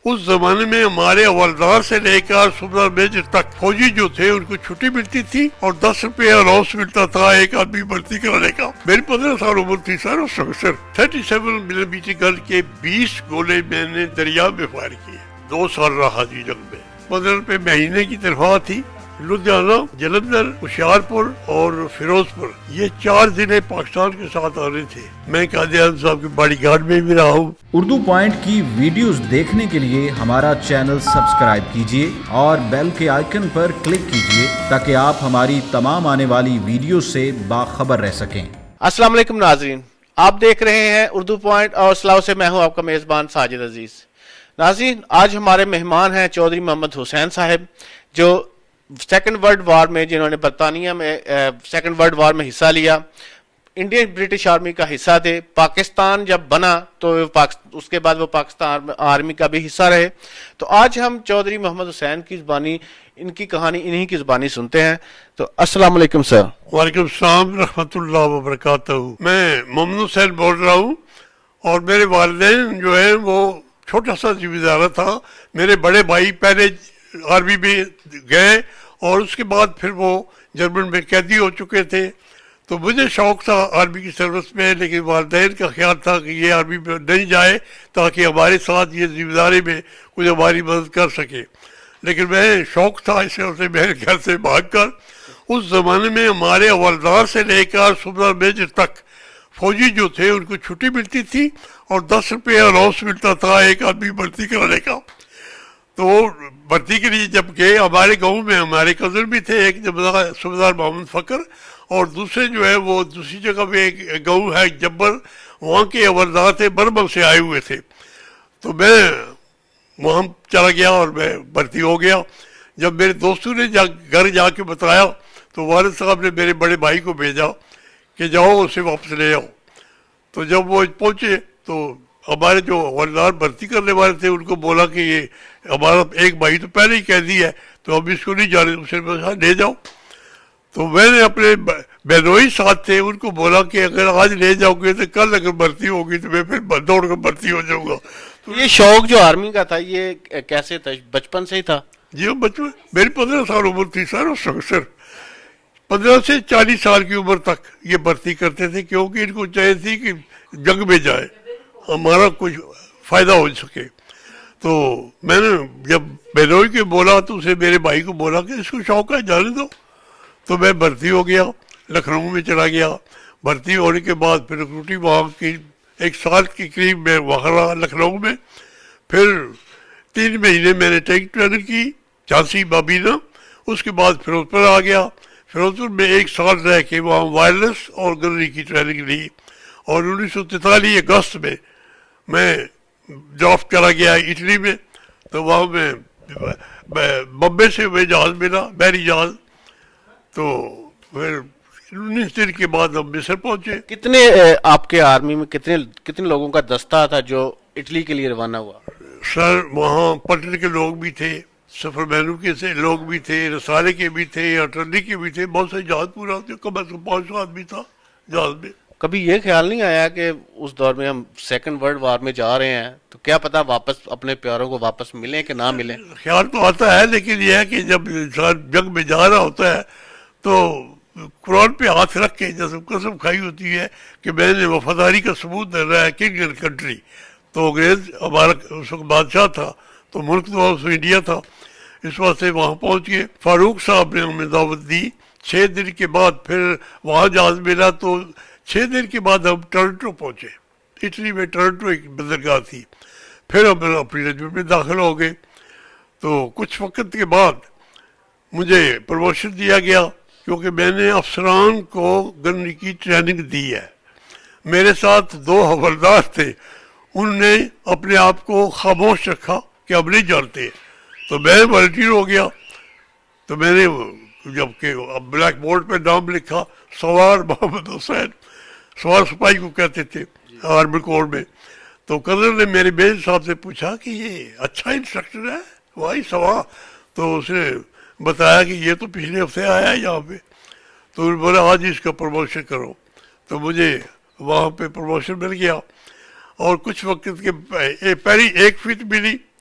اس زمانے میں ہمارے حوالدار سے لے کر صوبیدار میجر تک فوجی جو تھے ان کو چھٹی ملتی تھی اور 10 روپے الاؤنس ملتا تھا ایک آدمی بھرتی کرانے کا. میری 15 سال عمر تھی سر اس وقت. صرف 37 ملی میٹر گن کے 20 گولے میں نے دریا میں فائر کیے. 2 سال رہا جی جنگ میں. 15 روپے مہینے کی تنخواہ تھی. لدھیانہ، جلندھر، ہوشیارپور اور فیروز پور یہ 4 ضلع پاکستان کے ساتھ آنے تھے. میں قائد اعظم صاحب کے باڈی گارڈ میں بھی رہا ہوں. اردو پوائنٹ کی ویڈیوز دیکھنے کے لیے ہمارا چینل سبسکرائب کیجیے اور بیل کے آئیکن پر کلک کیجیے تاکہ آپ ہماری تمام آنے والی ویڈیوز سے باخبر رہ سکیں. السلام علیکم ناظرین، آپ دیکھ رہے ہیں اردو پوائنٹ اور سلاؤ سے میں ہوں آپ کا میزبان ساجد عزیز. ناظرین، آج ہمارے مہمان ہیں چودھری محمد حسین صاحب، جو سیکنڈ ورلڈ وار میں، جنہوں نے برطانیہ میں سیکنڈ ورلڈ وار میں حصہ لیا، انڈین برٹش آرمی کا حصہ تھے. پاکستان جب بنا تو اس کے بعد وہ پاکستان آرمی کا بھی حصہ رہے. تو آج ہم چودھری محمد حسین کی زبانی، ان کی کہانی انہی کی زبانی سنتے ہیں. تو السلام علیکم سر. وعلیکم السلام رحمۃ اللہ وبرکاتہ. میں محمد حسین بول رہا ہوں اور میرے والدین جو ہیں وہ چھوٹا سا زمیندار تھا. میرے بڑے بھائی پہلے آرمی میں گئے اور اس کے بعد پھر وہ جرمن میں قیدی ہو چکے تھے. تو مجھے شوق تھا آرمی کی سروس میں، لیکن والدین کا خیال تھا کہ یہ آرمی میں نہیں جائے تاکہ ہمارے ساتھ یہ ذمہ داری میں کچھ ہماری مدد کر سکے. لیکن میں شوق تھا اس سے میرے گھر سے بھاگ کر. اس زمانے میں ہمارے حوالدار سے لے کر صوبیدار میجر تک فوجی جو تھے ان کو چھٹی ملتی تھی اور 10 روپے الاؤنس ملتا تھا ایک آدمی بھرتی کرانے کا. تو بھرتی کے لیے جب گئے، ہمارے گاؤں میں ہمارے کزن بھی تھے، ایک صوبیدار محمد فخر اور دوسرے جو ہے وہ دوسری جگہ پہ ایک گاؤں ہے جبر، وہاں کے حوالدار تھے، برما سے آئے ہوئے تھے. تو میں وہاں چلا گیا اور میں بھرتی ہو گیا. جب میرے دوستوں نے گھر جا کے بتایا تو والد صاحب نے میرے بڑے بھائی کو بھیجا کہ جاؤ اسے واپس لے آؤ. تو جب وہ پہنچے تو ہمارے جو حوالدار بھرتی کرنے والے تھے ان کو بولا کہ یہ ہمارا ایک بھائی تو پہلے ہی قیدی ہے تو ہم اس کو نہیں جانے. اسے لے جاؤ. تو میں نے اپنے بہنوئی ساتھ تھے ان کو بولا کہ اگر آج لے جاؤ گے تو کل اگر بھرتی ہوگی تو میں پھر دوڑ کر بھرتی ہو جاؤں گا. تو یہ شوق جو آرمی کا تھا یہ کیسے تھا؟ بچپن سے ہی تھا؟ جی بچپن، میری 15 سال عمر تھی سر اس وقت. صرف 15 سے 40 سال کی عمر تک یہ بھرتی کرتے تھے کیونکہ ان کو چاہیے تھی کہ جنگ میں جائے، ہمارا کچھ فائدہ ہو سکے. تو میں نے جب بہنوئی کے بولا تو اسے میرے بھائی کو بولا کہ اس کو شوق ہے جانے دو. تو میں بھرتی ہو گیا، لکھنؤ میں چلا گیا. بھرتی ہونے کے بعد پھر ریکروٹنگ وہاں کی 1 سال کے قریب میں وہاں رہا لکھنؤ میں. پھر 3 مہینے میں نے ٹینک ٹریننگ کی جھانسی بابینا. اس کے بعد فیروز پور آ گیا. فیروز پور میں 1 سال رہ کے وہاں وائرلیس اور گنری کی ٹریننگ لی. اور 1943 اگست میں ڈرافٹ چلا گیا اٹلی میں. تو وہاں میں بمبے سے ہمیں جہاز ملا، بحری جہاز. تو پھر 19 دن کے بعد ہم مصر پہنچے. کتنے آپ کے آرمی میں کتنے لوگوں کا دستہ تھا جو اٹلی کے لیے روانہ ہوا؟ سر وہاں پٹن کے لوگ بھی تھے، سفر مینو کے سے لوگ بھی تھے، رسالے کے بھی تھے، اٹرنی کے بھی تھے. بہت سے جہاز پورا ہوتے، کم از کم 500 آدمی تھا جہاز میں. کبھی یہ خیال نہیں آیا کہ اس دور میں ہم سیکنڈ ورلڈ وار میں جا رہے ہیں تو کیا پتا واپس اپنے پیاروں کو واپس ملیں کہ نہ ملیں؟ خیال تو آتا ہے، لیکن یہ ہے کہ جب انسان جنگ میں جا رہا ہوتا ہے تو قرآن پہ ہاتھ رکھ کے جیسے قسم کھائی ہوتی ہے کہ میں نے وفاداری کا ثبوت دینا ہے کنگ اینڈ کنٹری. تو انگریز ہمارا اس وقت بادشاہ تھا تو ملک تو اس انڈیا تھا. اس واسطے وہاں پہنچ گئے. فاروق صاحب نے ہمیں دعوت دی. 6 دن کے بعد پھر وہاں جہاز ملا. تو 6 دن کے بعد ہم ٹورنٹو پہنچے. اٹلی میں ٹورنٹو ایک بندرگاہ تھی. پھر ہم اپنی رجمنٹ میں داخل ہو گئے. تو کچھ وقت کے بعد مجھے پروموشن دیا گیا کیونکہ میں نے افسران کو گنری کی ٹریننگ دی ہے. میرے ساتھ 2 حوالدار تھے، انہوں نے اپنے آپ کو خاموش رکھا کہ ہم نہیں جانتے. تو میں والنٹیئر ہو گیا. تو میں نے جب کہ بلیک بورڈ پہ نام لکھا سوار محمد حسین، سوار سپاہی کو کہتے تھے آرمی کور میں. تو قدر نے میرے میجر صاحب سے پوچھا کہ یہ اچھا انسٹرکٹر ہے وہی سوار. تو اس نے بتایا کہ یہ تو پچھلے ہفتے آیا ہے یہاں پہ. تو انہوں نے بولا آج اس کا پروموشن کرو. تو مجھے وہاں پہ پروموشن مل گیا اور کچھ وقت کے پہلی 1 فٹ ملی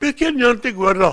perché niente guerra?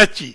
HE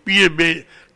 PMA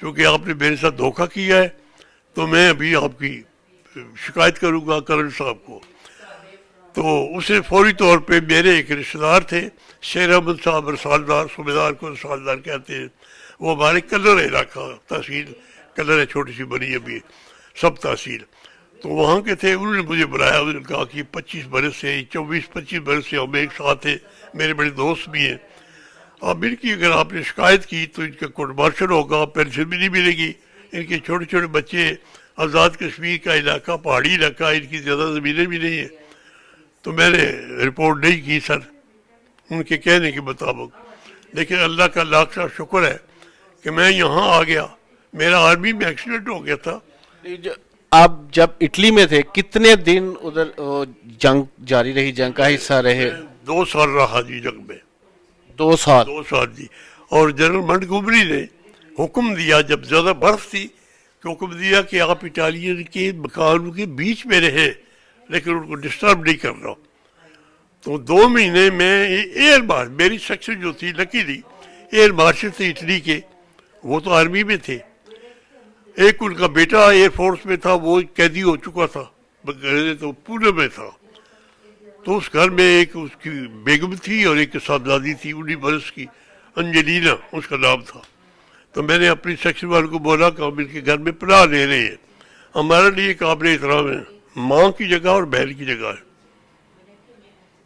چونکہ آپ نے میرے ساتھ دھوکہ کیا ہے تو میں ابھی آپ کی شکایت کروں گا کرن صاحب کو. تو اسے فوری طور پہ میرے ایک رشتہ دار تھے شیر احمد صاحب رسالدار، صوبیدار کو رسالدار کہتے ہیں، وہ ہمارے کلر علاقہ تحصیل کلر ہے، چھوٹی سی بنی ابھی سب تحصیل، تو وہاں کے تھے. انہوں نے مجھے بلایا، انہوں نے کہا کہ 25 برس سے 24-25 برس سے ہم ایک ساتھ تھے، میرے بڑے دوست بھی ہیں. اب ان کی اگر آپ نے شکایت کی تو ان کا کورٹ مارشل ہوگا، پینشن بھی نہیں ملے گی. ان کے چھوٹے چھوٹے بچے، آزاد کشمیر کا علاقہ پہاڑی علاقہ، ان کی زیادہ زمینیں بھی نہیں ہیں. تو میں نے رپورٹ نہیں کی سر ان کے کہنے کے مطابق. لیکن اللہ کا لاکھ لاکھ شکر ہے کہ میں یہاں آ گیا. میرا آرمی میں ایکسیڈنٹ ہو گیا تھا. آپ جب اٹلی میں تھے کتنے دن ادھر جنگ جاری رہی، جنگ کا حصہ رہے؟ 2 سال رہا جی جنگ میں. 2 سال 2 سال جی. اور جنرل منٹگومری نے حکم دیا جب زیادہ برف تھی کہ حکم دیا کہ آپ اٹالین کے مکانوں کے بیچ میں رہے لیکن ان کو ڈسٹرب نہیں کرنا. تو 2 مہینے میں ایئر مارشل، میری سیکشن جو تھی لکیلی ایئر مارشل تھے اٹلی کے، وہ تو آرمی میں تھے. ایک ان کا بیٹا ایئر فورس میں تھا، وہ قیدی ہو چکا تھا، تو پونے میں تھا. تو اس گھر میں ایک اس کی بیگم تھی اور ایک صاحبزادی تھی 19 برس کی، انجلینا اس کا نام تھا. تو میں نے اپنی سیکشن والوں کو بولا کہ ہم ان کے گھر میں پناہ لے رہے ہیں، ہمارے لیے قابل احترام ہے، ماں کی جگہ اور بہن کی جگہ ہے.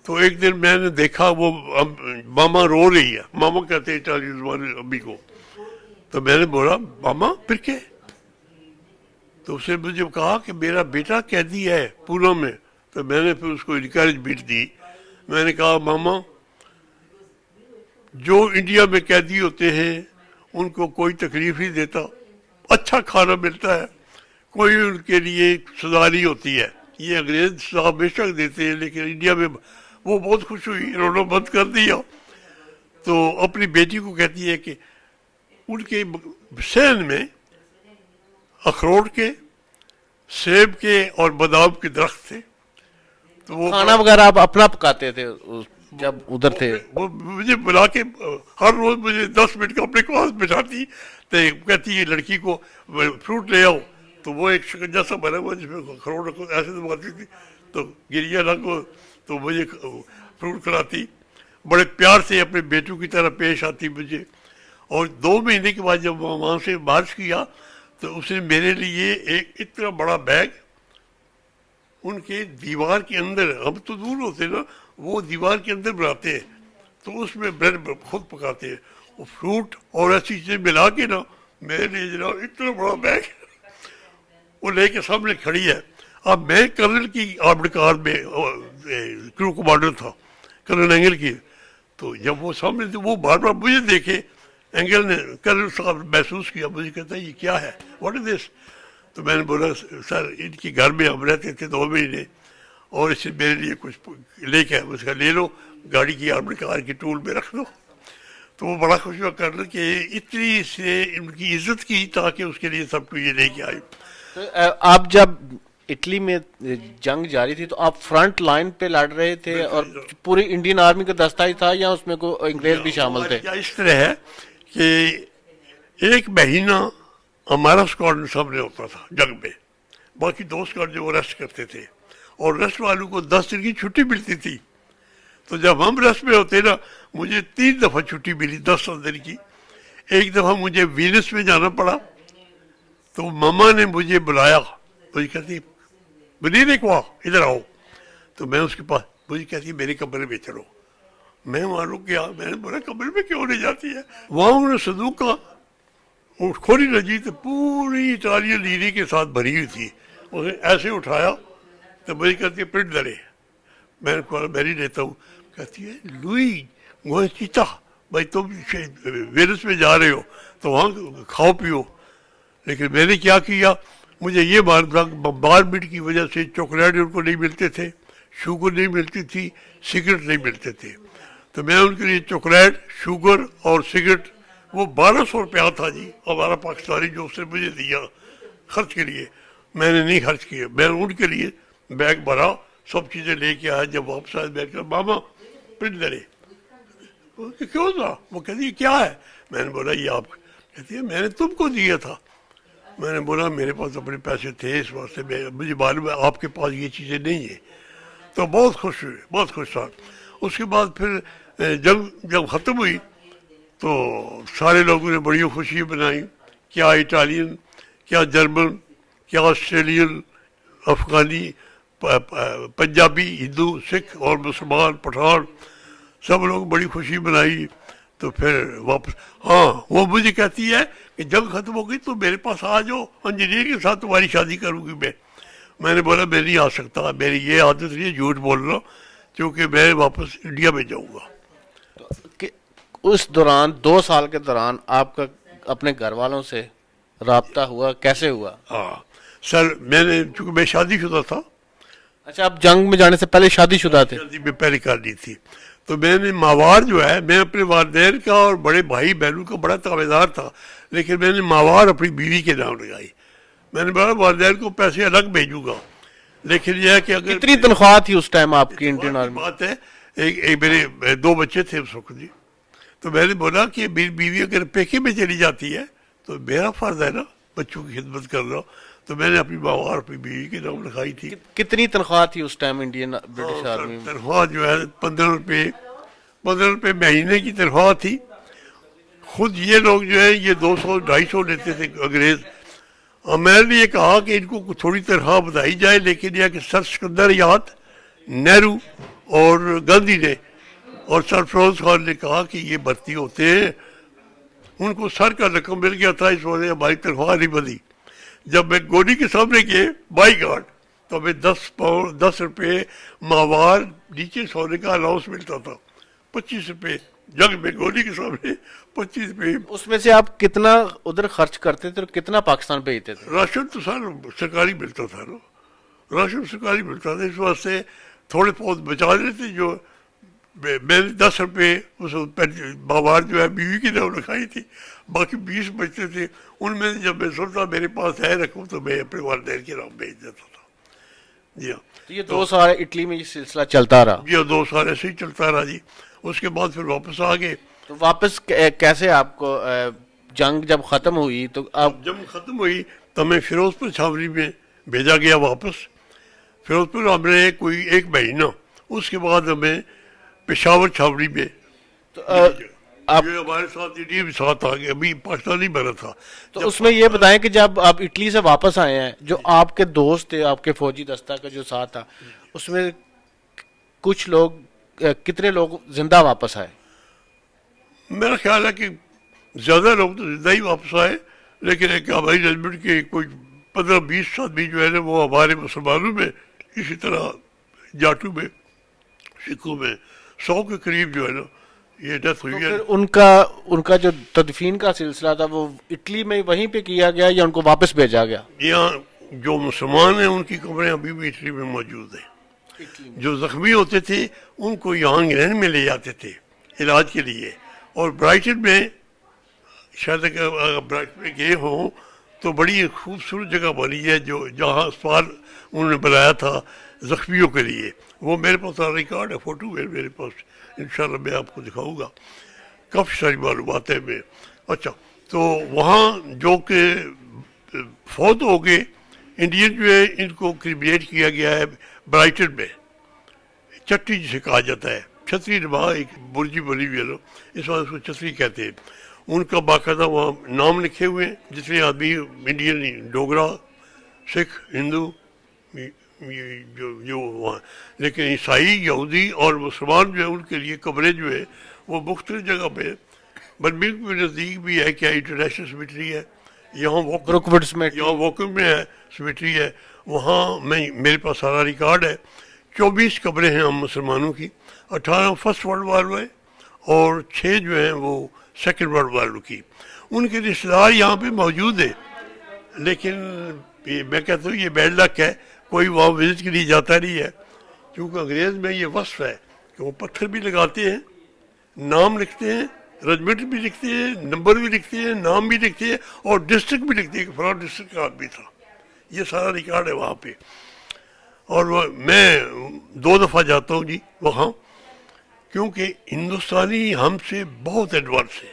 تو ایک دن میں نے دیکھا وہ ماما رو رہی ہے، ماما کہتے ہیں اٹالی زبان امی کو. تو میں نے بولا ماما پھر کیا؟ تو اس نے مجھے کہا کہ میرا بیٹا قیدی ہے پونہ میں. تو میں نے پھر اس کو انکریجمنٹ دی. میں نے کہا ماما جو انڈیا میں قیدی ہوتے ہیں ان کو کوئی تکلیف نہیں دیتا، اچھا کھانا ملتا ہے، کوئی ان کے لیے سزا نہیں ہوتی ہے. یہ انگریز سزا بے شک دیتے ہیں لیکن انڈیا میں وہ بہت خوش ہوئی، رونا بند کر دیا. تو اپنی بیٹی کو کہتی ہے کہ ان کے صحن میں اخروٹ کے، سیب کے اور بادام کے درخت تھے. تو وہ کھانا وغیرہ آپ اپنا پکاتے تھے جب ادھر تھے؟ وہ مجھے بلا کے ہر روز مجھے 10 منٹ کا اپنے پاس بٹھاتی، تو کہتی ہے لڑکی کو فروٹ لے آؤ. تو وہ ایک شکنجا سا بنا ہوا جس میں اخروٹ ایسے دباتی تھی تو گریا نہ کو، تو مجھے فروٹ کھلاتی. بڑے پیار سے اپنے بیٹوں کی طرح پیش آتی مجھے. اور 2 مہینے کے بعد جب وہاں سے مارچ کیا تو اس نے میرے لیے ایک اتنا بڑا بیگ ان کے دیوار کے اندر، ہم تو دور ہوتے نا، وہ دیوار کے اندر بناتے ہیں تو اس میں بریڈ خود پکاتے ہیں، وہ فروٹ اور ایسی چیزیں ملا کے نا میرے لیے جناب اتنا بڑا بیگ وہ لے کے سامنے کھڑی ہے. اب میں کرنل کی آرمڈ کار میں کرو کمانڈر تھا، کرنل اینگل کی. تو جب وہ سامنے تھے وہ بار بار مجھے دیکھے، اینگل نے کرنل صاحب محسوس کیا، مجھے کہتا ہے یہ کیا ہے، واٹ از دس؟ تو میں نے بولا سر ان کے گھر میں ہم رہتے تھے 2 مہینے اور اس سے میرے لیے کچھ لے کے اس کا لے لو، گاڑی کی آرمڈ کار کی ٹول میں رکھ دو. تو وہ بڑا خوش ہوا کرنل کہ اتنی سے ان کی عزت کی تاکہ اس کے لیے سب کو یہ لے کے آئی. آپ جب اٹلی میں جنگ جاری تھی تو آپ فرنٹ لائن پہ لڑ رہے تھے اور پوری انڈین آرمی کا دستہ ہی تھا یا اس میں کوئی انگریز بھی شامل تھے؟ اس طرح ہے کہ 1 مہینہ ہمارا اسکواڈن سامنے ہوتا تھا جنگ میں، باقی 2 اسکواڈ جو وہ ریسٹ کرتے تھے اور ریسٹ والوں کو 10 دن کی چھٹی ملتی تھی. تو جب ہم ریسٹ میں ہوتے نا مجھے 3 دفعہ چھٹی ملی 10 دن کی. ایک دفعہ مجھے وینس میں جانا پڑا تو ماما نے مجھے بلایا، مجھے کہتی بلینے کو ادھر آؤ. تو میں اس کے پاس، مجھے کہتی میرے کمرے میں چلو. میں معلوم کیا، میں نے بولا کمرے میں کیوں نہیں جاتی ہے؟ وہاں انہوں نے صندوق کا کھولی نجی تو پوری اٹالین لیری کے ساتھ بھری ہوئی تھی. اسے ایسے اٹھایا تو مجھے کہتی ہے پرنٹ درے. میں نے کہا میں نہیں لیتا ہوں. کہتی ہے لوئی وہ چیتا بھائی تم وینس میں جا رہے ہو تو وہاں کھاؤ پیو. لیکن میں نے کیا کیا، مجھے یہ بمبارمنٹ کی وجہ سے چاکلیٹ ان کو نہیں ملتے تھے، شوگر نہیں ملتی تھی، سگریٹ نہیں ملتے تھے. تو میں ان کے لیے چاکلیٹ، شوگر اور سگریٹ، وہ 1200 روپیہ تھا جی ہمارا پاکستانی جو اس نے مجھے دیا خرچ کے لیے. میں نے نہیں خرچ کیا، میں ان کے لیے بیگ بھرا، سب چیزیں لے کے آیا. جب واپس آئے میں کہا ماما پرنٹ درے. کیوں تھا؟ وہ کہتی کیا ہے؟ میں نے بولا یہ آپ کہتی ہے میں نے تم کو دیا تھا. میں نے بولا میرے پاس اپنے پیسے تھے اس واسطے مجھے معلوم ہے آپ کے پاس یہ چیزیں نہیں ہیں. تو بہت خوش ہوئے, بہت خوش تھا. اس کے بعد پھر جب ختم ہوئی تو سارے لوگوں نے بڑی خوشی بنائی. کیا اٹالین, کیا جرمن, کیا آسٹریلین, افغانی, پنجابی, ہندو, سکھ اور مسلمان, پٹھان, سب لوگ بڑی خوشی منائی. تو پھر واپس ہاں وہ مجھے کہتی ہے کہ جنگ ختم ہو گئی تو میرے پاس آ جاؤ, انجینئر کے ساتھ تمہاری شادی کروں گی میں. میں نے بولا میں نہیں آ سکتا, میری یہ عادت نہیں ہے جھوٹ بولنا, کیونکہ میں واپس انڈیا میں جاؤں گا. کہ اس دوران 2 سال کے دوران آپ کا اپنے گھر والوں سے رابطہ ہوا, کیسے ہوا؟ ہاں سر, میں نے چونکہ میں شادی شدہ تھا, اچھا آپ جنگ میں جانے سے پہلے شادی شدہ تھے؟ شادی میں پہلے کر لی تھی. تو میں نے ماوار جو ہے, میں اپنے والدین کا اور بڑے بھائی بہنوں کا بڑا تابع دار تھا, لیکن میں نے ماوار اپنی بیوی کے نام لگائی. میں نے بولا والدین کو پیسے الگ بھیجوں گا, لیکن یہ ہے کہ اگر کتنی تنخواہ تھی اس ٹائم آپ کی انڈین آرمی؟ بات ہے ایک میرے 2 بچے تھے اس وقت جی. تو میں نے بولا کہ میری بیوی اگر پیکے میں چلی جاتی ہے تو میرا فرض ہے نا بچوں کی خدمت کرنا. تو میں نے اپنی ماوار اپنی بیوی کے نام لکھائی تھی. کتنی تنخواہ تھی اس ٹائم انڈین برٹش آرمی میں؟ تنخواہ جو ہے 15 روپے مہینے کی تنخواہ تھی. خود یہ لوگ جو ہے یہ 200-250 لیتے تھے انگریز. اور میں نے یہ کہا کہ ان کو تھوڑی تنخواہ بتائی جائے, لیکن یہ کہ سر سکندر یاد, نہرو اور گاندھی نے اور سر فیروز خان نے کہا کہ یہ بھرتی ہوتے ہیں, ان کو سر کا رقم مل گیا تھا, اس وجہ ہماری تنخواہ نہیں بدی. جب میں گولی کے سامنے گئے بائی گارڈ تو ہمیں 10 روپے ماوار نیچے سونے کا الاؤنس ملتا تھا, 25 روپے جنگ میں گولی کے سامنے 25 روپے. اس میں سے آپ کتنا ادھر خرچ کرتے تھے اور کتنا پاکستان بھیجتے تھے؟ راشن تو سر سرکاری ملتا تھا نا, راشن سرکاری ملتا تھا, اس واسطے تھوڑے بہت بچا لیتے. جو میں نے 10 روپے اس ماوار جو ہے بیوی کی نام لکھائی تھی, باقی 20 بچتے تھے. ان میں جب میں سوچتا میرے پاس ہے رقم تو میں اپنے والدین کے نام بھیج دیتا تھا. جی ہاں, تو یہ 2 سال اٹلی میں یہ سلسلہ چلتا رہا؟ جی 2 سال ایسے ہی چلتا رہا جی. اس کے بعد پھر واپس آ گئے. تو واپس کیسے آپ کو جنگ جب ختم ہوئی تو آپ؟ جب ختم ہوئی تو ہمیں فیروز پور چھاوری میں بھیجا گیا واپس. فیروز پور ہم نے کوئی 1 مہینہ, اس کے بعد ہمیں پشاور چھاوڑی میں, آپ جو ہمارے ساتھ انڈیا بھی ساتھ آ گئے, ابھی پاکستانی بنا تھا. تو اس میں یہ بتائیں کہ جب آپ اٹلی سے واپس آئے ہیں, جو آپ کے دوست تھے, آپ کے فوجی دستہ کا جو ساتھ تھا, اس میں کچھ لوگ, کتنے لوگ زندہ واپس آئے؟ میرا خیال ہے کہ زیادہ لوگ تو زندہ ہی واپس آئے, لیکن ایک ہماری ریجمنٹ کے کوئی 15-20 آدمی جو ہے نا وہ ہمارے مسلمانوں میں, اسی طرح جاٹو میں, سکھوں میں 100 کے قریب جو ہے نا یہ ڈیتھ ہوئی ہے. ان کا جو تدفین کا سلسلہ تھا وہ اٹلی میں وہیں پہ کیا گیا یا ان کو واپس بھیجا گیا؟ یہاں جو مسلمان ہیں ان کی قبریں ابھی بھی اٹلی میں موجود ہیں. جو زخمی ہوتے تھے ان کو یہاں انگلینڈ میں لے جاتے تھے علاج کے لیے, اور برائٹن میں شاید اگر برائٹن میں گئے ہوں تو بڑی خوبصورت جگہ بنی ہے جو جہاں اسپتال انہوں نے بنایا تھا زخمیوں کے لیے. وہ میرے پاس ریکارڈ ہے, فوٹو ہے میرے پاس, انشاءاللہ میں آپ کو دکھاؤں گا, کافی ساری معلومات ہیں میں. اچھا, تو وہاں جو کہ فوت ہو گئے انڈین جو ہے ان کو کریمیٹ کیا گیا ہے برائٹن میں, چٹی جسے کہا جاتا ہے, چھتری نما ایک برجی بنی ہوئی ہے نا, اس وقت اس کو چھتری کہتے ہیں. ان کا باقاعدہ وہاں نام لکھے ہوئے ہیں جتنے آدمی انڈین, ڈوگرا, سکھ, ہندو, جو وہاں, لیکن عیسائی, یہودی اور مسلمان جو ہے ان کے لیے قبریں جو ہے وہ مختلف جگہ پہ. برمنگھم کے نزدیک بھی ہے, کیا انٹرنیشنل سیمیٹری ہے, یہاں ووکن میں ہے سیمیٹری ہے, وہاں میرے پاس سارا ریکارڈ ہے. 24 قبریں ہیں ہم مسلمانوں کی, 18 فرسٹ ورلڈ وار میں اور 6 جو ہیں وہ سیکنڈ ورلڈ وار کی. ان کے رشتہ دار یہاں پہ موجود ہیں, لیکن میں کہتا ہوں یہ بیڈ لک ہے, کوئی وہاں وزٹ کے لیے جاتا نہیں ہے, کیونکہ انگریز میں یہ وصف ہے کہ وہ پتھر بھی لگاتے ہیں, نام لکھتے ہیں, رجمنٹ بھی لکھتے ہیں, نمبر بھی لکھتے ہیں, نام بھی لکھتے ہیں, اور ڈسٹرکٹ بھی لکھتے ہیں کہ فلاں ڈسٹرکٹ کا آدمی تھا. یہ سارا ریکارڈ ہے وہاں پہ. اور میں 2 دفعہ جاتا ہوں جی وہاں, کیونکہ ہندوستانی ہم سے بہت ایڈوانس ہے.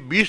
20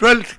12th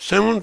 7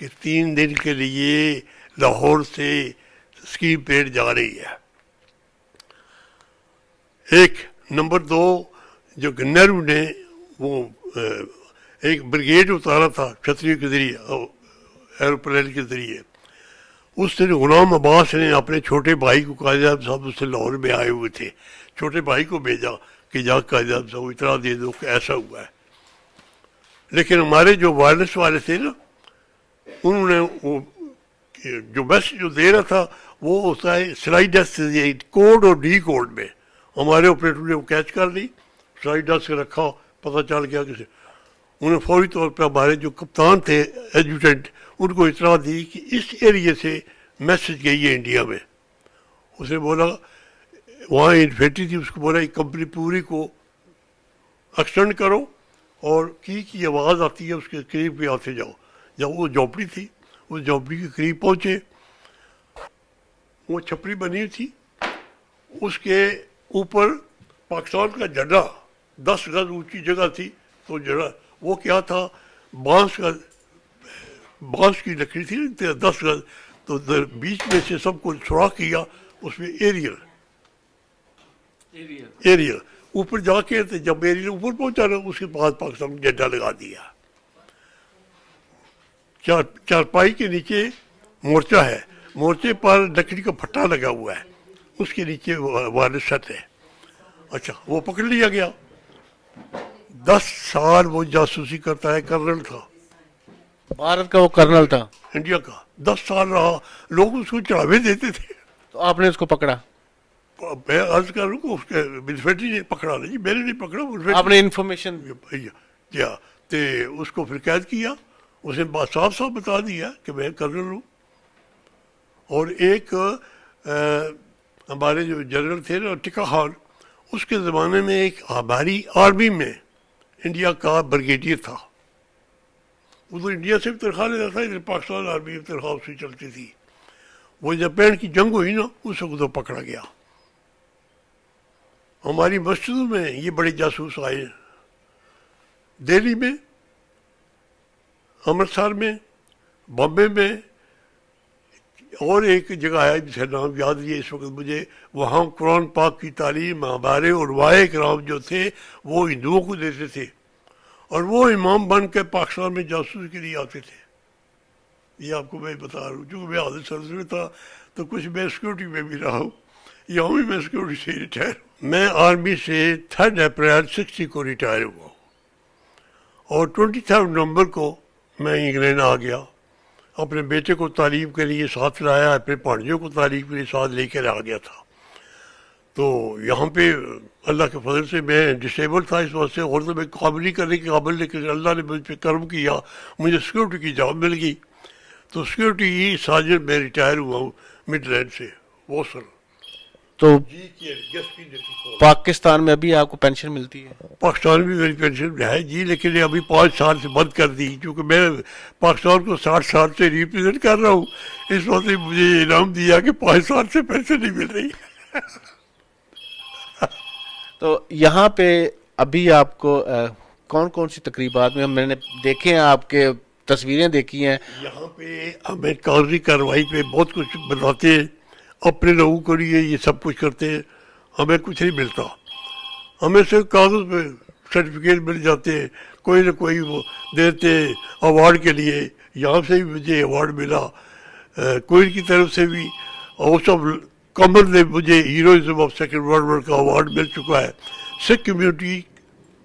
کہ 3 دن کے لیے لاہور سے اسکیم پیڈ جا رہی ہے. ایک نمبر 2 جو نہرو نے وہ ایک بریگیڈ اتارا تھا چھتریوں کے ذریعے ایروپلین کے ذریعے. اس دن غلام عباس نے اپنے چھوٹے بھائی کو قائد اعظم صاحب اس سے لاہور میں آئے ہوئے تھے, چھوٹے بھائی کو بھیجا کہ جا قائد اعظم صاحب کو اطلاع دے دو کہ ایسا ہوا ہے. لیکن ہمارے جو وائرلیس والے تھے نا, انہوں نے وہ جو میسج جو دے رہا تھا وہ ہوتا ہے سلائڈ سے کوڈ اور ڈی کوڈ میں. ہمارے آپریٹر نے وہ کیچ کر لی, سلائڈ سے رکھا, پتہ چل گیا کسی. انہیں فوری طور پہ ہمارے جو کپتان تھے ایڈجوٹنٹ, ان کو اطلاع دی کہ اس ایریے سے میسج گئی ہے انڈیا میں. اس نے بولا وہاں انفینٹری تھی, اس کو بولا یہ کمپنی پوری کو ایکسٹینڈ کرو اور کی آواز آتی ہے اس کے قریب بھی آتے جاؤ. جب وہ جھونپڑی تھی, اس جھونپڑی کے قریب پہنچے, وہ چھپری بنی تھی, اس کے اوپر پاکستان کا جھنڈا 10 گز اونچی جگہ تھی. تو جگہ وہ کیا تھا, بانس کی لکڑی تھی 10 گز. تو بیچ میں سے سب کو سوراخ کیا, اس میں ایریل اوپر جا کے, جب ایریل اوپر پہنچا نا اس کے بعد پاکستان نے جھنڈا لگا دیا. چارپائی کے نیچے مورچہ ہے, مورچے پر لکڑی کا پھٹا لگا ہوا ہے, اس کے نیچے وائرلیس سیٹ ہے. اچھا, وہ پکڑ لیا گیا. 10 سال وہ جاسوسی کرتا ہے, کرنل تھا بھارت کا, وہ کرنل تھا انڈیا کا. 10 سال رہا, لوگ اس کو چڑھاوے دیتے تھے. تو آپ نے اس کو پکڑا؟ میں عرض کروں کہ اس کے انفینٹری نے پکڑا نہیں, میں نے نہیں پکڑا, آپ نے انفارمیشن کیا تو اس کو پھر قید کیا. اس نے صاف صاف بتا دیا کہ میں کرنل ہوں. اور ایک ہمارے جو جنرل تھے نا ٹکا خان, اس کے زمانے میں ایک ہماری آرمی میں انڈیا کا بریگیڈیئر تھا. وہ تو انڈیا سے بھی تنخواہ لیتا تھا, ادھر پاکستان آرمی میں تنخواہ اس سے چلتی تھی. وہ جب پین کی جنگ ہوئی نا, اس وقت تو پکڑا گیا. ہماری مسجدوں میں یہ بڑے جاسوس آئے, دہلی میں, امرتسر میں, بامبے میں, اور ایک جگہ ہے جس کا نام یاد نہیں ہے اس وقت مجھے. وہاں قرآن پاک کی تعلیم ہمارے علماء کرام جو تھے وہ ہندوؤں کو دیتے تھے, اور وہ امام بن کے پاکستان میں جاسوس کے لیے آتے تھے. یہ آپ کو میں بتا رہا ہوں, چونکہ میں حاضر سرز میں تھا تو کچھ میں سیکورٹی میں بھی رہا ہوں. یہاں بھی میں سیکورٹی سے ریٹائر ہوں. میں آرمی سے 3 اپریل 60 کو ریٹائر ہوا ہوں, اور 23 نومبر کو میں انگلینڈ آ گیا. اپنے بیٹے کو تعلیم کے لیے ساتھ لایا, اپنے بھانجوں کو تعلیم کے لیے ساتھ لے کر آ گیا تھا. تو یہاں پہ اللہ کے فضل سے میں ڈسیبل تھا اس وجہ سے, اور تو میں قابل نہیں کرنے کے قابل, لیکن اللہ نے مجھ پہ کرم کیا, مجھے سیکورٹی کی جاب مل گئی. تو سیکورٹی سرجن میں ریٹائر ہوا ہوں مڈ لینڈ سے, ووسل. تو پاکستان میں ابھی آپ کو پینشن ملتی ہے؟ پاکستان میں میری پینشن ہے جی, لیکن یہ ابھی 5 سال سے بند کر دی, کیونکہ میں پاکستان کو 60 سال سے ریپرزینٹ کر رہا ہوں. اس وقت مجھے انعام دیا کہ 5 سال سے پینشن نہیں مل رہی. تو یہاں پہ ابھی آپ کو کون کون سی تقریبات میں نے دیکھے ہیں, آپ کے تصویریں دیکھی ہیں, یہاں پہ ہمیں کاغذی کارروائی پہ بہت کچھ بتاتے ہیں, اپنے لوگوں کے لیے یہ سب کچھ کرتے ہیں, ہمیں کچھ نہیں ملتا. ہمیں صرف کاغذ پہ سرٹیفکیٹ مل جاتے ہیں, کوئی نہ کوئی وہ دیتے ایوارڈ کے لیے. یہاں سے بھی مجھے ایوارڈ ملا, کوئن کی طرف سے بھی, اور سب کامن نے مجھے heroism of second world war کا ایوارڈ مل چکا ہے. سکھ کمیونٹی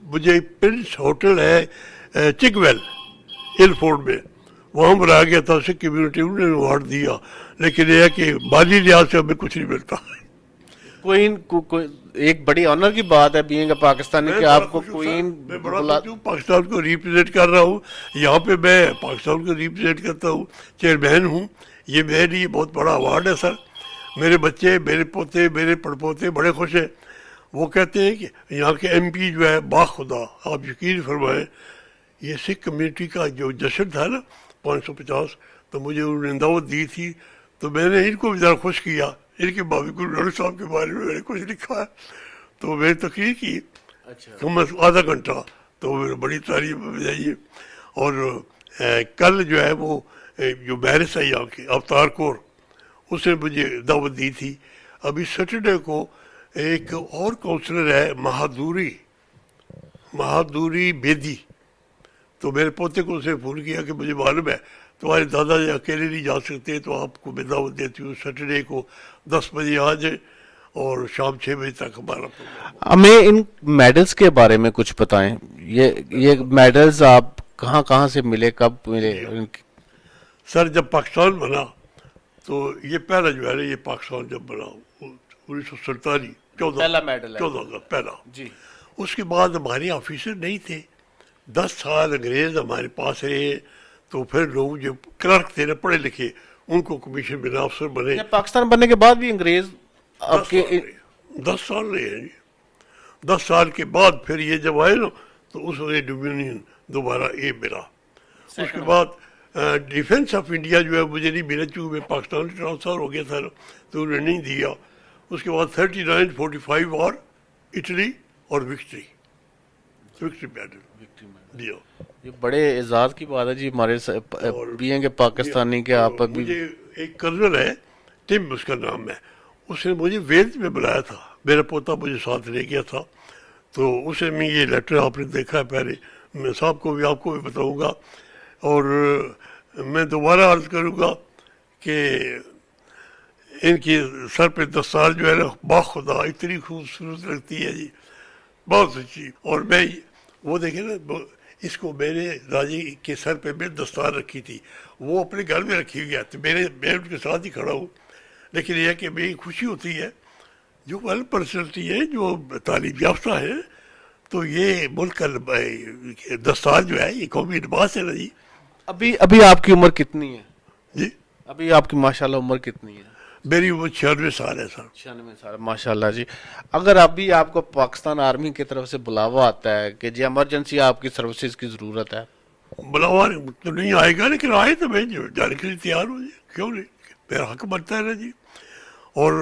مجھے پرنس ہوٹل ہے چکویل ہل فورڈ میں, وہاں بلایا گیا تھا سکھ کمیونٹی, انہوں نے ایوارڈ دیا. لیکن یہ ہے کہ مالی لحاظ سے ہمیں کچھ نہیں ملتا. کوئن ایک بڑی آنر کی بات ہے بینگ اے پاکستانی کہ آپ کو کوئن, میں بڑا خوش ہوں, پاکستان کو ریپرزینٹ کر رہا ہوں. یہاں پہ میں پاکستان کو ریپرزینٹ کرتا ہوں, چیئرمین ہوں. یہ میرے لیے بہت بڑا ایوارڈ ہے سر. میرے بچے, میرے پوتے, میرے پڑپوتے بڑے خوش ہیں. وہ کہتے ہیں کہ یہاں کے ایم پی جو ہے باخدا, آپ یقین فرمائیں, یہ سکھ کمیونٹی کا جو جشن تھا نا 550, تو مجھے انہوں نے دعوت دی تھی, تو میں نے ان کو بھی ذرا خوش کیا. ان کے بابی گرو نانک صاحب کے بارے میں میں نے کچھ لکھا ہے, تو میں نے تقریر کی کم از کم آدھا گھنٹہ, تو بڑی تعریف بجائی. اور کل جو ہے وہ جو بحرس ہے یہاں کی اوتار کور، اس نے مجھے دعوت دی تھی. ابھی سیٹرڈے کو ایک اور کونسلر ہے مہادوری بیدی، تو میرے پوتے کو اس نے فون کیا کہ مجھے معلوم ہے تمہارے دادا جی اکیلے نہیں جا سکتے، تو آپ کو میں دعوت دیتی ہوں سیٹرڈے کو 10 بجے آ جائیں اور شام 6 بجے تک ہمارا پروگرام. ہمیں ان میڈلز کے بارے میں کچھ بتائیں. یہ میڈلز آپ کہاں سے ملے، کب ملے؟ سر جب پاکستان بنا تو یہ پہلا جو ہے نا، یہ پاکستان جب بنا 1947 پہلا میڈل ہے 14 کا پہلا. جی. اس کے بعد ہمارے آفیسر نہیں تھے، 10 سال انگریز ہمارے پاس رہے، تو پھر لوگ جو کلرک تھے نا پڑھے لکھے ان کو کمیشن بنا افسر بنے. پاکستان بننے کے بعد بھی انگریز آپ کے 10 سال رہے ہیں جی. 10 سال کے بعد پھر یہ جب آئے نا تو اس وقت ڈومینین دوبارہ یہ ملا. اس کے بعد ڈیفنس آف انڈیا جو ہے مجھے نہیں ملا، چونکہ میں پاکستان ٹرانسفر ہو گیا تھا نا، تو انہوں نے نہیں دیا. اس کے بعد 39 45 اور اٹلی اور وکٹری میڈل دیا. یہ بڑے اعزاز کی بات ہے جی ہمارے بھی ہیں کہ پاکستانی کے آپ ابھی. مجھے ایک کرنل ہے ٹم اس کا نام ہے، اس نے مجھے ویلز میں بلایا تھا، میرا پوتا مجھے ساتھ لے گیا تھا. تو اسے میں یہ لیٹر آپ نے دیکھا ہے پہلے، میں صاحب کو بھی آپ کو بھی بتاؤں گا. اور میں دوبارہ عرض کروں گا کہ ان کی سر پہ دستار جو ہے نا باخدا اتنی خوبصورت لگتی ہے جی، بہت اچھی. اور میں وہ دیکھیں نا، اس کو میں نے راجی کے سر پہ میں دستار رکھی تھی، وہ اپنے گھر میں رکھی ہوئی ہے، تو میں ان کے ساتھ ہی کھڑا ہوں. لیکن یہ کہ میری خوشی ہوتی ہے جو ویل پرسنالٹی ہے، جو تعلیم یافتہ ہے، تو یہ ملک کا دستار جو ہے یہ قومی لباس ہے نا جی. ابھی آپ کی عمر کتنی ہے جی ابھی آپ کی ماشاءاللہ عمر کتنی ہے؟ میری عمر 96 سال ہے سر. 96 سال ماشاءاللہ جی. اگر ابھی آپ کو پاکستان آرمی کی طرف سے بلاوا آتا ہے کہ جی ایمرجنسی آپ کی سروسز کی ضرورت ہے، بلاوا تو نہیں آئے گا، لیکن آئے تو میں جانے کے لیے تیار ہوں جی، کیوں نہیں، میرا حق بنتا ہے نا جی. اور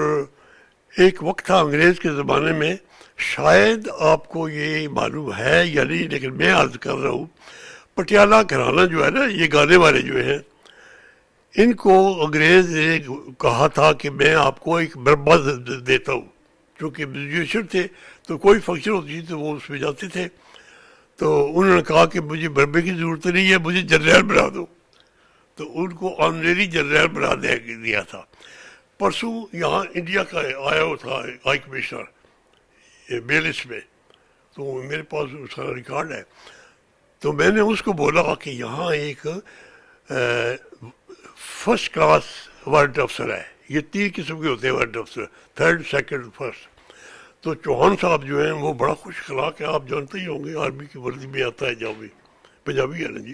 ایک وقت تھا انگریز کے زمانے میں، شاید آپ کو یہ معلوم ہے یا نہیں، لیکن میں عرض کر رہا ہوں، پٹیالہ گھرانہ جو ہے نا، یہ گانے والے جو ہیں، ان کو انگریز نے کہا تھا کہ میں آپ کو ایک مربع دیتا ہوں، چونکہ میوزیشین تھے تو کوئی فنکشن ہوتی تھی تو وہ اس میں جاتے تھے. تو انہوں نے کہا کہ مجھے مربع کی ضرورت نہیں ہے، مجھے جنرل بنا دو. تو ان کو آنریری جنرل بنا دیا تھا. پرسوں یہاں انڈیا کا آیا ہوا تھا ہائی کمشنر بیلس میں، تو میرے پاس اس کا ریکارڈ ہے. تو میں نے اس کو بولا کہ یہاں ایک فرسٹ کلاس وارنٹ افسر ہے، یہ 3 قسم کے ہوتے ہیں وارنٹ افسر، 3rd 2nd 1st. تو چوہان صاحب جو ہیں وہ بڑا خوش اخلاق ہے، آپ جانتے ہی ہوں گے، آرمی کی وردی میں آتا ہے جب بھی، پنجابی ہے نا جی.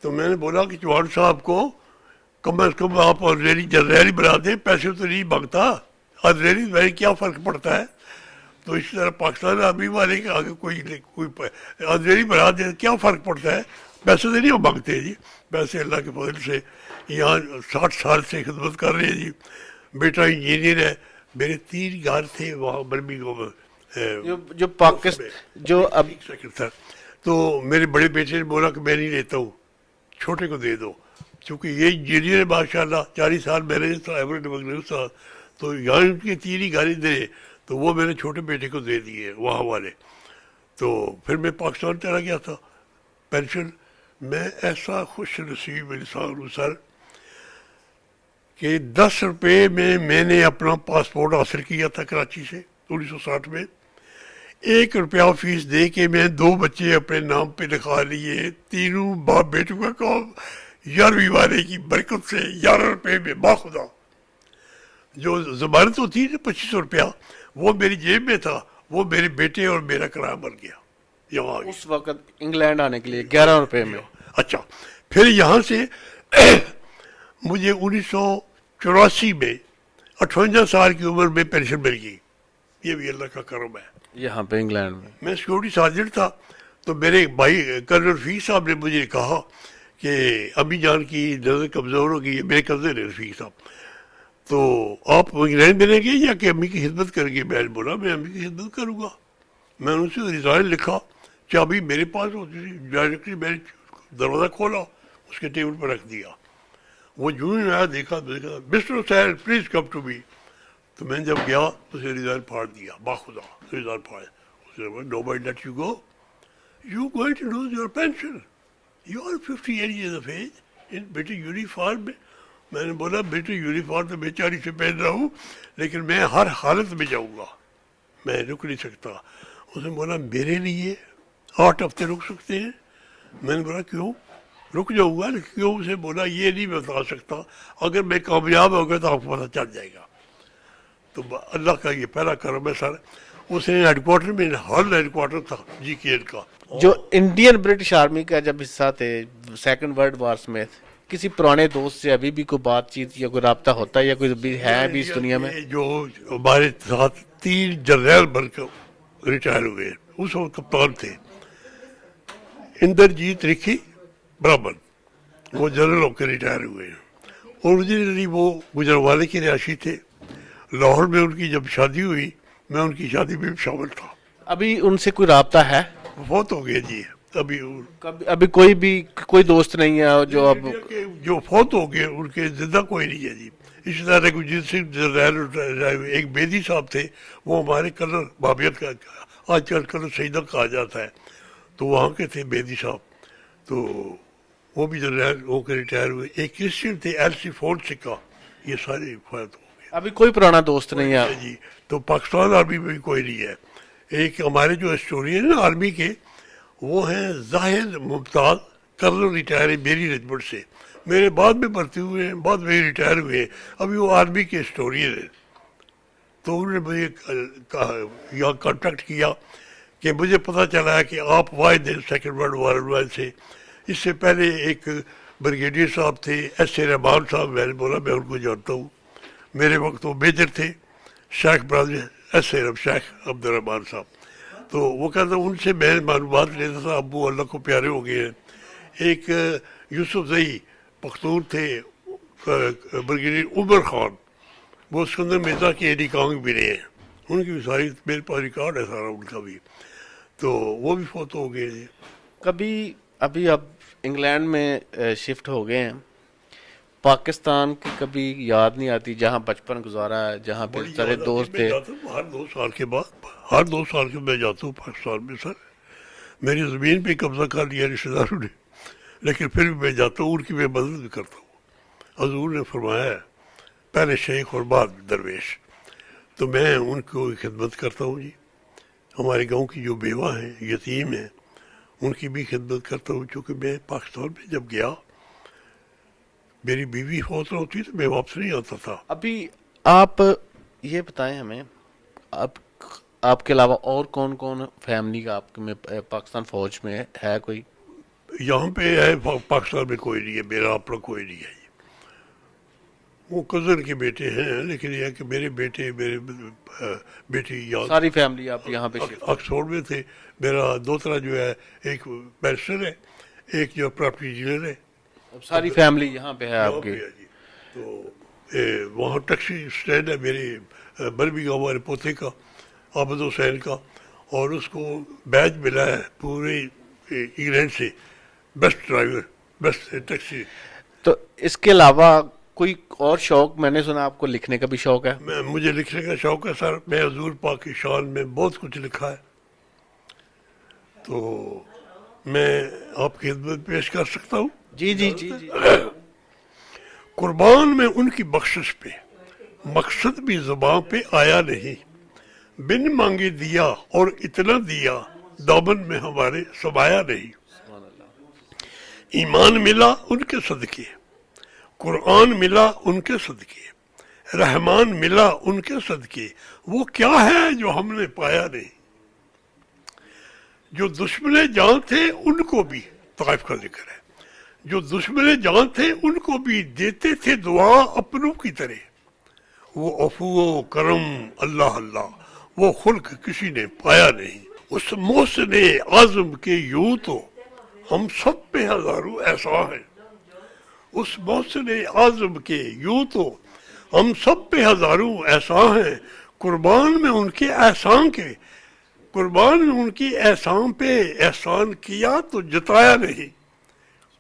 تو میں نے بولا کہ چوہان صاحب کو کم از کم آپ آنریری جنرل بنا دیں، پیسے تو نہیں مانگتا، آنریری میں کیا فرق پڑتا ہے. تو اس طرح پاکستان آرمی والے کے آگے کوئی آنریری بنا دے کیا فرق پڑتا ہے، پیسے تو نہیں وہ مانگتے جی. پیسے اللہ کے فضل سے یہاں 60 سال سے خدمت کر رہے ہیں جی. بیٹا انجینئر ہے، میرے 3 گھر تھے وہاں برمنگھم میں جو پاکستان جو اب تو میرے بڑے بیٹے نے بولا کہ میں نہیں لیتا ہوں، چھوٹے کو دے دو، چونکہ یہ انجینئر ہے ماشاء اللہ، 40 سال میرے تھا ایورٹ مغرب تھا، تو یہاں ان کی 3 ہی گاڑی دے، تو وہ میں نے چھوٹے بیٹے کو دے دیے وہاں والے. تو پھر میں پاکستان چلا گیا تھا پینشن. میں ایسا خوش نصیب انسان ہوں سر کہ 10 روپے میں نے اپنا پاسپورٹ حاصل کیا تھا کراچی سے 1960 میں. 1 روپیہ فیس دے کے میں 2 بچے اپنے نام پہ لکھا لیے، تینوں باپ بیٹوں کا کام 11ویں والے کی برکت سے 11 روپے میں باخدا. جو ضمانت ہوتی ہے 2500 روپیہ وہ میری جیب میں تھا، وہ میرے بیٹے اور میرا کرایہ بن گیا یہاں آگے. اس وقت انگلینڈ آنے کے لیے 11 روپے میں. اچھا پھر یہاں سے مجھے 1984 میں 58 سال کی عمر میں پینشن مل گئی. یہ بھی اللہ کا کرم ہے. یہاں پہ انگلینڈ میں سیکورٹی سرجنٹ تھا، تو میرے بھائی کرنل رفیق صاحب نے مجھے کہا کہ امی جان کی نظر کمزور ہو گئی ہے، میرے کزن ہے رفیق صاحب، تو آپ انگلینڈ ملیں گے یا کہ امی کی خدمت کریں گے؟ میں نے بولا میں امی کی خدمت کروں گا. میں نے ان سے ریزائن لکھا، چابی میرے پاس ہوتی تھی، ڈائریکٹلی میں نے دروازہ کھولا، اس کے ٹیبل پر رکھ دیا. وہ جو ہی آیا دیکھا mister Hussain please come to me. تو میں جب گیا اسے ریزائن پھاڑ دیا, باخدا ریزائن پھاڑا. اسے بولا no bye let you go, you going to lose your pension, you are 58 years of age in بیٹے یونیفارم میں. میں نے بولا بیٹے یونیفارم تو میں 40 سے پہن رہا ہوں, لیکن میں ہر حالت میں جاؤں گا, میں رک نہیں سکتا. اس نے بولا میرے لیے 8 ہفتے رک سکتے ہیں. میں نے بولا کیوں رک جاؤں گا, لیکن کیوں. اسے بولا یہ نہیں بتا سکتا, اگر میں کامیاب ہو گیا تو آپ کو پتہ چل جائے گا. تو اللہ کا یہ پہلا کرم ہے سر. اس نے ہیڈ کوارٹر میں ہال ہیڈ کوارٹر تھا جی کے ایل کا. جو انڈین برٹش آرمی کا جب حصہ تھے سیکنڈ ورلڈ وار میں, کسی پرانے دوست سے ابھی بھی کوئی بات چیت یا کوئی رابطہ ہوتا ہے یا کوئی بھی ہے ابھی اس دنیا میں؟ جو ہمارے ساتھ 3 جرنیل بن کر ریٹائر ہوئے, اس وقت کپتان تھے, اندرجیت رکھی برامن, وہ جنرل ہو کے ریٹائر ہوئے ہیں. اوریجنلی وہ گجرانوالے کے رہائشی تھے. لاہور میں ان کی جب شادی ہوئی, میں ان کی شادی میں بھی شامل تھا. ابھی ان سے کوئی رابطہ ہے؟ فوت ہو گئے جی. ابھی کوئی دوست نہیں ہے جو اب جو فوت ہو گئے, ان کے زندہ کوئی نہیں ہے جی. اسی طرح گرجیت سنگھ جرنیل, ایک بیدی صاحب تھے, وہ ہمارے کلر بابیت کا آج کل کلر سیدہ کہا جاتا ہے, تو وہاں کے تھے بیدی صاحب, تو وہ بھی جرنیل ہو کے ریٹائر ہوئے. ایک کرسچن تھے ایل سی فورٹ سکا, یہ سارے فوت ہو گئے. ابھی کوئی پرانا دوست نہیں ہے جی. تو پاکستان آرمی میں بھی کوئی نہیں ہے. ایک ہمارے جو ہسٹورین ہیں آرمی کے, وہ ہیں زاہد ممتاز, کرنل ریٹائر ہے میری ریجمنٹ سے, میرے بعد میں بھرتی ہوئے ہیں, بعد میں ریٹائر ہوئے ہیں, ابھی وہ آرمی کے ہسٹورین ہیں. تو انہوں نے مجھے یہاں کانٹیکٹ کیا کہ مجھے پتہ چلا ہے کہ آپ واحد ہیں سیکنڈ ورلڈ وار سے. اس سے پہلے ایک بریگیڈیئر صاحب تھے ایس اے رحمان صاحب, میں نے بولا میں ان کو جانتا ہوں, میرے وقت وہ میجر تھے, شیخ برادر ایس اے شیخ عبد الرحمان صاحب. تو وہ کہتا ان سے میں معلومات لیتا تھا, ابو اللہ کو پیارے ہو گئے ہیں. ایک یوسف زئی پختون تھے, بریگیڈیئر عمر خان, وہ اسکندر مرزا کے ایڈی کانگ بھی رہے ہیں, ان کی بھی ساری میرے پاس ریکارڈ ہے سارا ان کا بھی. تو وہ بھی فوت ہو گئے ہیں. ابھی اب انگلینڈ میں شفٹ ہو گئے ہیں, پاکستان کی کبھی یاد نہیں آتی جہاں بچپن گزارا ہے, جہاں پہ سارے دوست تھے؟ ہر 2 سال کے بعد, ہر 2 سال کے میں جاتا ہوں پاکستان میں. سر میری زمین پہ قبضہ کر لیا رشتہ داروں نے, لیکن پھر بھی میں جاتا ہوں, ان کی میں مدد بھی کرتا ہوں. حضور نے فرمایا ہے پہلے شیخ اور بعد درویش, تو میں ان کو خدمت کرتا ہوں جی. ہمارے گاؤں کی جو بیوہ ہیں, یتیم ہیں, ان کی بھی خدمت کرتا ہوں. چونکہ میں پاکستان میں جب گیا, میری بیوی فوت ہوتی تو میں واپس نہیں آتا تھا. ابھی آپ یہ بتائیں ہمیں, آپ کے علاوہ اور کون کون فیملی کا آپ میں پاکستان فوج میں ہے کوئی؟ یہاں پہ ہے پاکستان میں کوئی نہیں ہے, میرا اپنا کوئی نہیں ہے. وہ کزن کے بیٹے ہیں, لیکن یہ ہے کہ میرے بیٹی ساری فیملی آپ یہاں پہ آکسفورڈ میں تھے. میرا دوترا جو ہے ایک بیرسٹر ہے, ایک جو پراپرٹی ڈیلر ہے. ساری فیملی یہاں پہ ہے آپ کی؟ تو وہاں ٹیکسی اسٹینڈ ہے میرے برمی گاؤں والے پوتے کا, عابد حسین کا, اور اس کو بیج ملا ہے پورے انگلینڈ سے, بیسٹ ڈرائیور, بیسٹ ٹیکسی. تو اس کے علاوہ کوئی اور شوق؟ میں نے سنا آپ کو لکھنے کا بھی شوق ہے. مجھے لکھنے کا شوق ہے سر. میں حضور پاک کی شان میں بہت کچھ لکھا ہے, تو میں آپ کی خدمت پیش کر سکتا ہوں. جی جی جی جی. قربان میں ان کی بخشش پہ, مقصد بھی زباں پہ آیا نہیں, بن مانگے دیا اور اتنا دیا, دامن میں ہمارے سمایا نہیں. ایمان ملا ان کے صدقے, قرآن ملا ان کے صدقے, رحمان ملا ان کے صدقے, وہ کیا ہے جو ہم نے پایا نہیں. جو دشمن جان تھے ان کو بھی, طائف کا ذکر ہے, جو دشمن جان تھے ان کو بھی دیتے تھے دعا اپنوں کی طرح. وہ عفو و کرم اللہ اللہ, وہ خلق کسی نے پایا نہیں. اس محسن اعظم کے یوں تو ہم سب پہ ہزاروں احسان ہیں. اس محسن اعظم کے یوں تو ہم سب پہ ہزاروں احسان ہیں. قربان میں ان کے احسان کے, قربان میں ان کی احسان پہ احسان کیا تو جتایا نہیں.